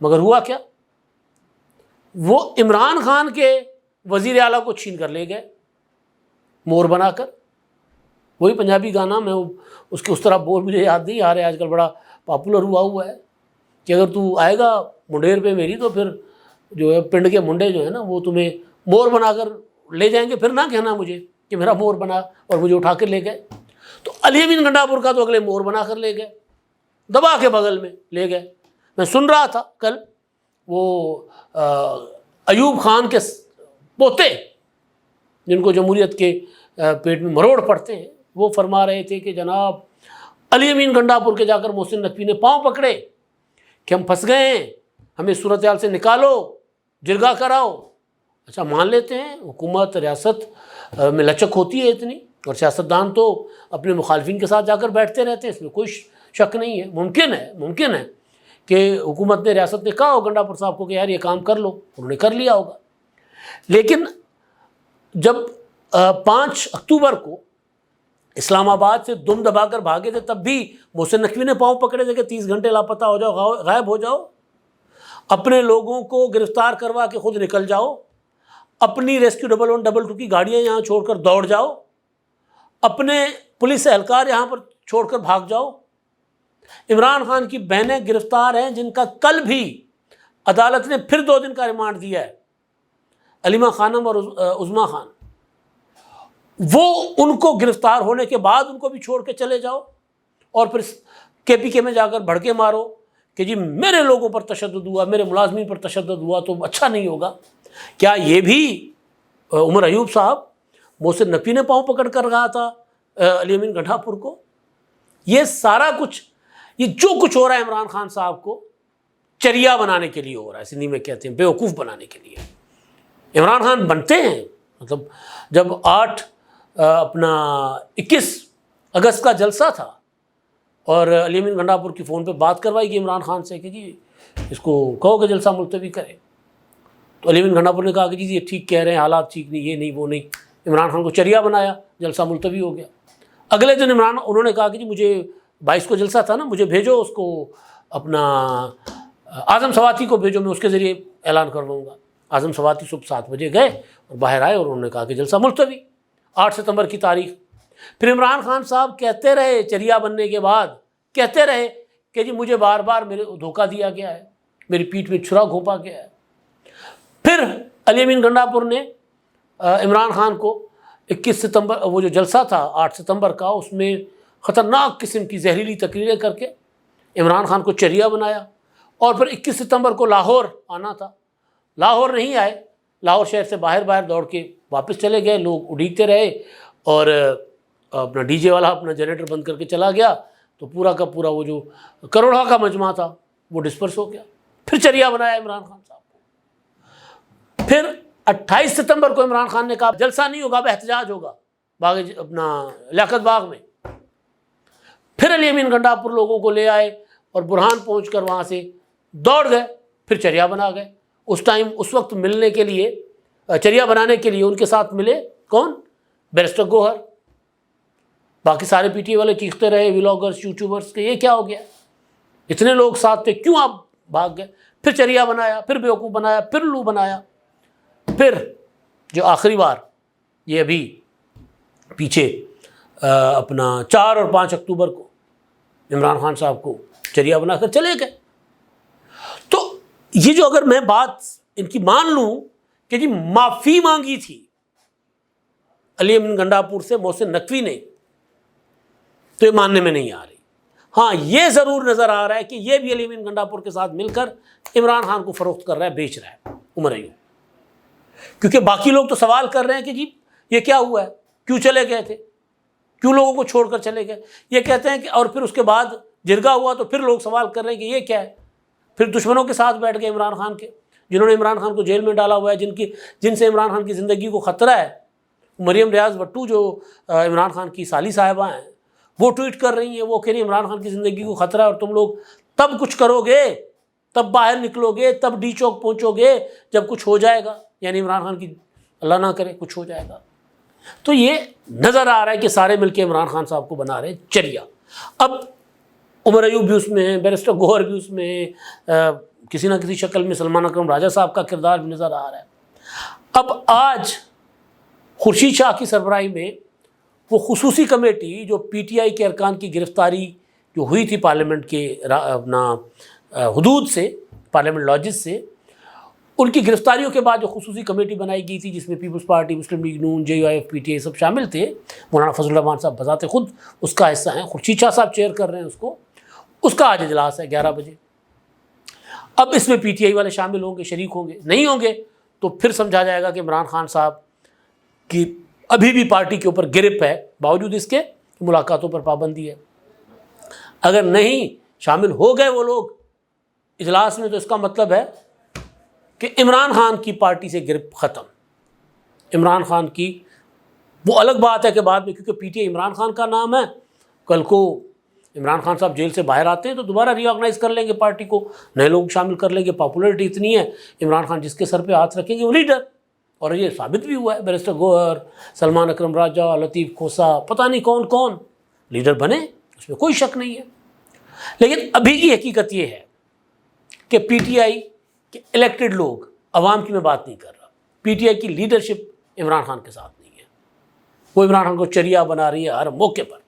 مگر ہوا کیا؟ وہ عمران خان کے وزیر اعلیٰ کو چھین کر لے گئے مور بنا کر. وہی پنجابی گانا، میں اس کے اس طرح بول مجھے یاد نہیں آ رہے، آج کل بڑا پاپولر ہوا ہے کہ اگر تو آئے گا منڈیر پہ میری تو پھر جو ہے پنڈ کے منڈے جو ہے نا وہ تمہیں مور بنا کر لے جائیں گے، پھر نہ کہنا مجھے کہ میرا مور بنا اور مجھے اٹھا کر لے گئے. تو علی امین گنڈا پور کا تو اگلے مور بنا کر لے گئے، دبا کے بغل میں لے گئے. میں سن رہا تھا کل وہ ایوب خان کے پوتے جن کو جمہوریت کے پیٹ میں مروڑ پڑتے ہیں، وہ فرما رہے تھے کہ جناب علی امین گنڈا پور کے جا کر محسن نقوی نے پاؤں پکڑے کہ ہم پھنس گئے ہیں، ہمیں صورتحال سے نکالو، جرگا کراؤ. اچھا مان لیتے ہیں حکومت ریاست میں لچک ہوتی ہے اتنی، اور سیاستدان تو اپنے مخالفین کے ساتھ جا کر بیٹھتے رہتے ہیں، اس میں کوئی شک نہیں ہے. ممکن ہے کہ حکومت نے ریاست نے کہا ہو گنڈا پور صاحب کو کہ یار یہ کام کر لو، انہوں نے کر لیا ہوگا. لیکن جب 5 اکتوبر کو اسلام آباد سے دم دبا کر بھاگے تھے تب بھی محسن نقوی نے پاؤں پکڑے تھے کہ 30 گھنٹے لاپتہ ہو جاؤ، غائب ہو جاؤ، اپنے لوگوں کو گرفتار کروا کے خود نکل جاؤ، اپنی ریسکیو 1122 کی گاڑیاں یہاں چھوڑ کر دوڑ جاؤ، اپنے پولیس اہلکار یہاں پر چھوڑ کر بھاگ جاؤ. عمران خان کی بہنیں گرفتار ہیں جن کا کل بھی عدالت نے پھر 2 دن کا ریمانڈ دیا ہے، علیمہ خانم اور عظمیٰ خان. وہ ان کو گرفتار ہونے کے بعد ان کو بھی چھوڑ کے چلے جاؤ اور پھر کے پی کے میں جا کر بھڑکے مارو کہ جی میرے لوگوں پر تشدد ہوا، میرے ملازمین پر تشدد ہوا تو اچھا نہیں ہوگا. کیا یہ بھی عمر ایوب صاحب محسن نقوی نے پاؤں پکڑ کر کہا تھا علی امین گنڈا پور کو؟ یہ سارا کچھ، یہ جو کچھ ہو رہا ہے عمران خان صاحب کو چریا بنانے کے لیے ہو رہا ہے، سندھی میں کہتے ہیں بیوقوف بنانے کے لیے. عمران خان بنتے ہیں، مطلب جب 21 اگست کا جلسہ تھا اور علی امین گنڈا پور کی فون پہ بات کروائی گئی عمران خان سے کہ جی اس کو کہو کہ جلسہ ملتوی کرے، تو علی امین گنڈا پور نے کہا کہ جی یہ ٹھیک کہہ رہے ہیں، حالات ٹھیک نہیں، یہ نہیں وہ نہیں. عمران خان کو چریا بنایا، جلسہ ملتوی ہو گیا. اگلے دن انہوں نے کہا کہ جی مجھے 22 کو جلسہ تھا نا، مجھے بھیجو اس کو، اپنا اعظم سواتی کو بھیجو، میں اس کے ذریعے اعلان کر دوں گا. اعظم سواتی صبح 7 بجے گئے اور باہر آئے اور انہوں نے کہا کہ جلسہ ملتوی 8 ستمبر کی تاریخ. پھر عمران خان صاحب کہتے رہے چریا بننے کے بعد، کہتے رہے کہ جی مجھے بار بار میرے دھوکہ دیا گیا ہے، میری پیٹھ میں چھرا گھونپا گیا ہے. پھر علی امین گنڈا پور نے عمران خان کو 21 ستمبر وہ جو جلسہ تھا 8 ستمبر کا، اس میں خطرناک قسم کی زہریلی تقریریں کر کے عمران خان کو چریا بنایا. اور پھر 21 ستمبر کو لاہور آنا تھا، لاہور نہیں آئے، لاہور شہر سے باہر دوڑ کے واپس چلے گئے. لوگ اڈیگتے رہے اور اپنا ڈی جے والا اپنا جنریٹر بند کر کے چلا گیا، تو پورا کا پورا وہ جو کروڑا کا مجمع تھا وہ ڈسپرس ہو گیا. پھر چریا بنایا عمران خان صاحب کو. پھر 28 ستمبر کو عمران خان نے کہا جلسہ نہیں ہوگا، اب احتجاج ہوگا باغ اپنا لیاقت باغ میں. پھر علی امین گنڈا پور لوگوں کو لے آئے اور برہان پہنچ کر وہاں سے دوڑ گئے، پھر چریا بنا گئے. اس وقت ملنے کے لیے، چریا بنانے کے لیے ان کے ساتھ ملے کون؟ بیرسٹر گوہر. باقی سارے پی ٹی اے والے چیختے رہے، ولاگرز، یوٹیوبرز کہ یہ کیا ہو گیا، اتنے لوگ ساتھ تھے کیوں آپ بھاگ گئے؟ پھر چریا بنایا، پھر بیوقوف بنایا، پھر لو بنایا. پھر جو آخری بار یہ ابھی پیچھے اپنا 4 اور 5 اکتوبر کو عمران خان صاحب کو چریا بنا کر چلے گئے. تو یہ جو اگر میں بات ان کی مان لوں کہ جی معافی مانگی تھی علی امین گنڈا پور سے محسن نقوی نے، تو یہ ماننے میں نہیں آ رہی. ہاں یہ ضرور نظر آ رہا ہے کہ یہ بھی علی امین گنڈا پور کے ساتھ مل کر عمران خان کو فروخت کر رہا ہے، بیچ رہا ہے عمر ایوب. کیونکہ باقی لوگ تو سوال کر رہے ہیں کہ جی یہ کیا ہوا ہے، کیوں چلے گئے تھے، کیوں لوگوں کو چھوڑ کر چلے گئے. یہ کہتے ہیں کہ اور پھر اس کے بعد جرگا ہوا تو پھر لوگ سوال کر رہے ہیں کہ یہ کیا ہے. پھر دشمنوں کے ساتھ بیٹھ گئے عمران خان کے، جنہوں نے عمران خان کو جیل میں ڈالا ہوا ہے، جن سے عمران خان کی زندگی کو خطرہ ہے. مریم ریاض بٹو جو عمران خان کی سالی صاحبہ ہیں، وہ ٹویٹ کر رہی ہیں، وہ کہہ رہی ہیں عمران خان کی زندگی کو خطرہ ہے اور تم لوگ تب کچھ کرو گے، تب باہر نکلو گے، تب ڈی چوک پہنچو گے جب کچھ ہو جائے گا، یعنی عمران خان کی اللہ نہ کرے کچھ ہو جائے گا. تو یہ نظر آ رہا ہے کہ سارے مل کے عمران خان صاحب کو بنا رہے چریا. اب عمر ایوب بھی اس میں ہیں، بیرسٹر گوہر بھی اس میں ہیں، کسی نہ کسی شکل میں سلمان اکرم راجہ صاحب کا کردار بھی نظر آ رہا ہے۔ اب آج خورشید شاہ کی سربراہی میں وہ خصوصی کمیٹی جو پی ٹی آئی کے ارکان کی گرفتاری جو ہوئی تھی پارلیمنٹ کے اپنا حدود سے، پارلیمنٹ لاجز سے، ان کی گرفتاریوں کے بعد جو خصوصی کمیٹی بنائی گئی تھی جس میں پیپلز پارٹی، مسلم لیگ نون، J U I F, P T I سب شامل تھے، مولانا فضل الرحمان صاحب بذات خود اس کا حصہ ہیں، خورشید شاہ صاحب چیئر کر رہے ہیں اس کا آج اجلاس ہے 11 بجے۔ اب اس میں پی ٹی آئی والے شامل ہوں گے، شریک ہوں گے، نہیں ہوں گے تو پھر سمجھا جائے گا کہ عمران خان صاحب کی ابھی بھی پارٹی کے اوپر گرپ ہے، باوجود اس کے ملاقاتوں پر پابندی ہے۔ اگر نہیں شامل ہو گئے وہ لوگ اجلاس میں تو اس کا مطلب ہے کہ عمران خان کی پارٹی سے گرپ ختم۔ عمران خان کی وہ الگ بات ہے کہ بعد میں، کیونکہ پی ٹی آئی عمران خان کا نام ہے، کل کو عمران خان صاحب جیل سے باہر آتے ہیں تو دوبارہ ری آرگنائز کر لیں گے پارٹی کو، نئے لوگ شامل کر لیں گے، پاپولرٹی اتنی ہے، عمران خان جس کے سر پہ ہاتھ رکھیں گے وہ لیڈر، اور یہ ثابت بھی ہوا ہے، بیرسٹر گوہر، سلمان اکرم راجہ، لطیف کھوسا، پتہ نہیں کون کون لیڈر بنے، اس میں کوئی شک نہیں ہے۔ لیکن ابھی کی حقیقت یہ ہے کہ پی ٹی آئی کے الیکٹڈ لوگ، عوام کی میں بات نہیں کر رہا، پی ٹی آئی کی لیڈرشپ عمران خان کے ساتھ نہیں ہے، وہ عمران خان کو چریا بنا رہی ہے ہر موقع پر،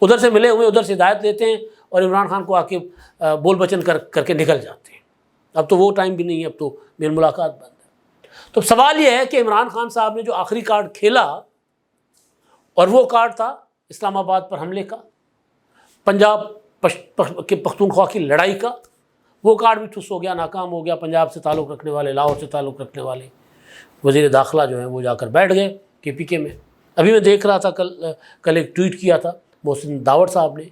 ادھر سے ملے ہوئے ادھر سے ہدایت لیتے ہیں اور عمران خان کو آ کے بول بچن کر کے نکل جاتے ہیں۔ اب تو وہ ٹائم بھی نہیں ہے، اب تو میری ملاقات بند ہے۔ تو سوال یہ ہے کہ عمران خان صاحب نے جو آخری کارڈ کھیلا، اور وہ کارڈ تھا اسلام آباد پر حملے کا، پنجاب کے پختونخوا کی لڑائی کا، وہ کارڈ بھی ٹھس ہو گیا، ناکام ہو گیا۔ پنجاب سے تعلق رکھنے والے، لاہور سے تعلق رکھنے والے وزیر داخلہ جو ہیں وہ جا کر بیٹھ گئے کے پی کے میں۔ ابھی میں دیکھ رہا تھا، کل ایک ٹویٹ کیا تھا محسن داوڑ صاحب نے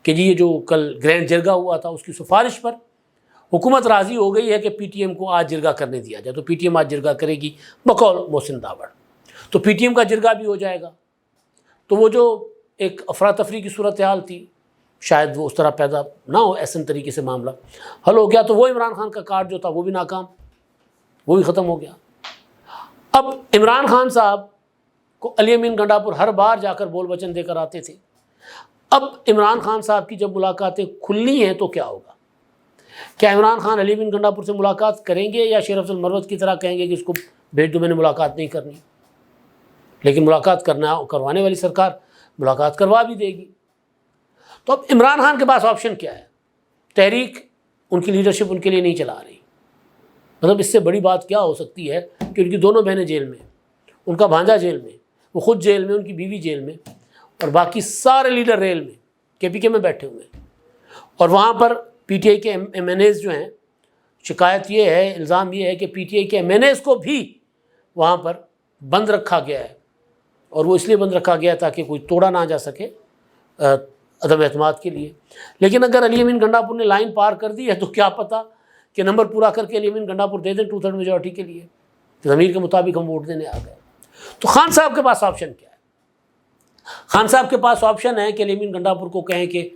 کہ جی یہ جو کل گرینڈ جرگہ ہوا تھا اس کی سفارش پر حکومت راضی ہو گئی ہے کہ پی ٹی ایم کو آج جرگہ کرنے دیا جائے، تو پی ٹی ایم آج جرگہ کرے گی بقول محسن داوڑ، تو پی ٹی ایم کا جرگہ بھی ہو جائے گا۔ تو وہ جو ایک افراتفری کی صورتحال تھی، شاید وہ اس طرح پیدا نہ ہو، ایسن طریقے سے معاملہ حل ہو گیا، تو وہ عمران خان کا کارڈ جو تھا وہ بھی ناکام، وہ بھی ختم ہو گیا۔ اب عمران خان صاحب کو علی امین گنڈا پور ہر بار جا کر بول بچن دے کر آتے تھے، اب عمران خان صاحب کی جب ملاقاتیں کھلنی ہیں تو کیا ہوگا؟ کیا عمران خان علی امین گنڈا پور سے ملاقات کریں گے، یا شیر افضل مروت کی طرح کہیں گے کہ اس کو بھیج دو، میں نے ملاقات نہیں کرنی؟ لیکن ملاقات کروانے والی سرکار ملاقات کروا بھی دے گی۔ تو اب عمران خان کے پاس آپشن کیا ہے؟ تحریک ان کی لیڈرشپ ان کے لیے نہیں چلا رہی، مطلب اس سے بڑی بات کیا ہو سکتی ہے کہ ان کی دونوں بہنیں جیل میں، ان کا بھانجا جیل میں، وہ خود جیل میں، ان کی بیوی جیل میں، اور باقی سارے لیڈر ریل میں کے پی کے میں بیٹھے ہوئے ہیں، اور وہاں پر پی ٹی آئی کے ایم این ایز جو ہیں، شکایت یہ ہے، الزام یہ ہے کہ پی ٹی آئی کے ایم این ایز کو بھی وہاں پر بند رکھا گیا ہے، اور وہ اس لیے بند رکھا گیا تاکہ کوئی توڑا نہ جا سکے عدم اعتماد کے لیے۔ لیکن اگر علی امین گنڈا پور نے لائن پار کر دی ہے تو کیا پتہ کہ نمبر پورا کر کے علی امین گنڈا پور دے دیں 2/3 میجورٹی کے لیے، ضمیر کے مطابق ہم ووٹ دینے آ گئے۔ تو خان صاحب کے پاس آپشن کیا ہے؟ خان صاحب کے پاس آپشن ہے کہ علی امین گنڈا پور کو کہیں کہ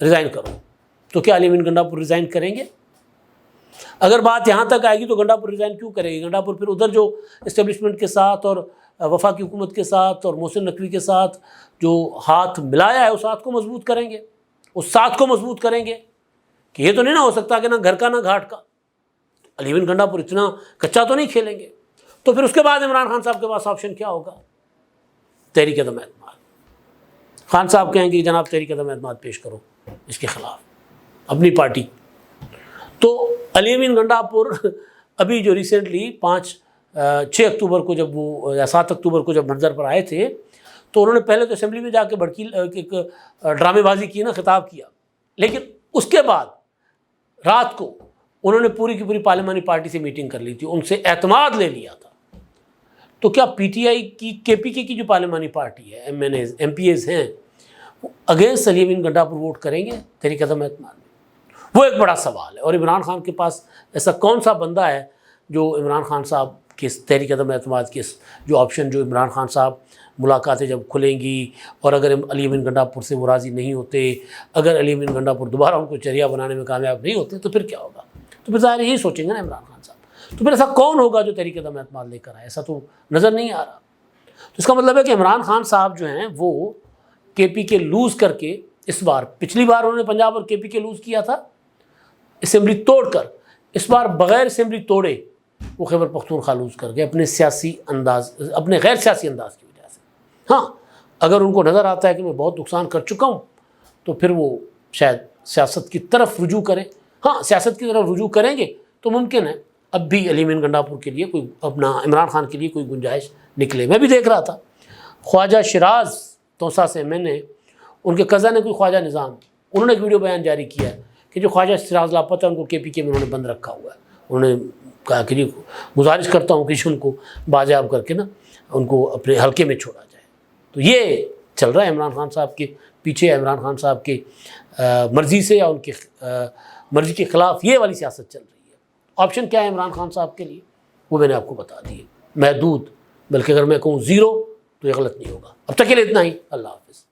ریزائن کرو، تو کیا علی امین گنڈا پور ریزائن کریں گے؟ اگر بات یہاں تک آئے گی تو گنڈا پور ریزائن کیوں کرے گی؟ گنڈا پور پھر ادھر جو اسٹیبلشمنٹ کے ساتھ اور وفاقی حکومت کے ساتھ اور محسن نقوی کے ساتھ جو ہاتھ ملایا ہے اس ہاتھ کو مضبوط کریں گے، اس ساتھ کو مضبوط کریں گے کہ یہ تو نہیں نہ ہو سکتا کہ نہ گھر کا نہ گھاٹ کا، علی امین گنڈا پور اتنا کچا تو نہیں کھیلیں گے۔ تو پھر اس کے بعد عمران خان صاحب کے پاس آپشن کیا ہوگا؟ تحریک عدم اعتماد۔ خان صاحب کہیں گے جناب تحریک عدم اعتماد پیش کرو اس کے خلاف اپنی پارٹی۔ تو علی امین گنڈا پور ابھی جو ریسنٹلی 6 اکتوبر کو جب وہ یا 7 اکتوبر کو جب منظر پر آئے تھے تو انہوں نے پہلے تو اسمبلی میں جا کے بڑکی ایک ڈرامے بازی کی نا، خطاب کیا، لیکن اس کے بعد رات کو انہوں نے پوری کی پوری پارلیمانی پارٹی سے میٹنگ کر لی تھی، ان سے اعتماد لے لیا تھا۔ تو کیا پی ٹی آئی کی کے پی کے کی جو پارلیمانی پارٹی ہے، M N As M P As ہیں، وہ اگینسٹ علی امین گنڈا پور ووٹ کریں گے تحریک عدم اعتماد میں؟ وہ ایک بڑا سوال ہے، اور عمران خان کے پاس ایسا کون سا بندہ ہے جو عمران خان صاحب کے تحریک عدم اعتماد کے جو آپشن جو عمران خان صاحب ملاقاتیں جب کھلیں گی، اور اگر علی امین گنڈا پور سے وہ راضی نہیں ہوتے، اگر علی امین گنڈا پور دوبارہ ان کو چریا بنانے میں کامیاب نہیں ہوتے، تو پھر کیا ہوگا؟ تو پھر ظاہر یہی سوچیں گے نا عمران خان صاحب۔ تو پھر ایسا کون ہوگا جو تحریک عدم اعتماد لے کر آئے؟ ایسا تو نظر نہیں آ رہا۔ تو اس کا مطلب ہے کہ عمران خان صاحب جو ہیں وہ کے پی کے لوز کر کے، اس بار پچھلی بار انہوں نے پنجاب اور کے پی کے لوز کیا تھا اسمبلی توڑ کر، اس بار بغیر اسمبلی توڑے وہ خیبر پختونخوا لوز کر گئے اپنے غیر سیاسی انداز کی وجہ سے۔ ہاں اگر ان کو نظر آتا ہے کہ میں بہت نقصان کر چکا ہوں تو پھر وہ شاید سیاست کی طرف رجوع کریں۔ ہاں سیاست کی طرف رجوع کریں گے تو ممکن ہے اب بھی علی مین گنڈاپور کے لیے کوئی اپنا عمران خان کے لیے کوئی گنجائش نکلے۔ میں بھی دیکھ رہا تھا خواجہ شیراز توسا سے میں نے ان کے کزن ہے کوئی خواجہ نظام، انہوں نے ایک ویڈیو بیان جاری کیا ہے کہ جو خواجہ شیراز لاپتہ ان کو کے پی کے میں انہوں نے بند رکھا ہوا ہے۔ انہوں نے کہا کہ گزارش کرتا ہوں کہ ان کو بازیاب کر کے نا ان کو اپنے حلقے میں چھوڑا جائے۔ تو یہ چل رہا ہے عمران خان صاحب کے پیچھے، عمران خان صاحب کے مرضی سے یا ان کی مرضی کے خلاف یہ والی سیاست چل رہی ہے۔ آپشن کیا ہے عمران خان صاحب کے لیے وہ میں نے آپ کو بتا دی، محدود، بلکہ اگر میں کہوں زیرو تو یہ غلط نہیں ہوگا۔ اب تک کے لیے اتنا ہی، اللہ حافظ۔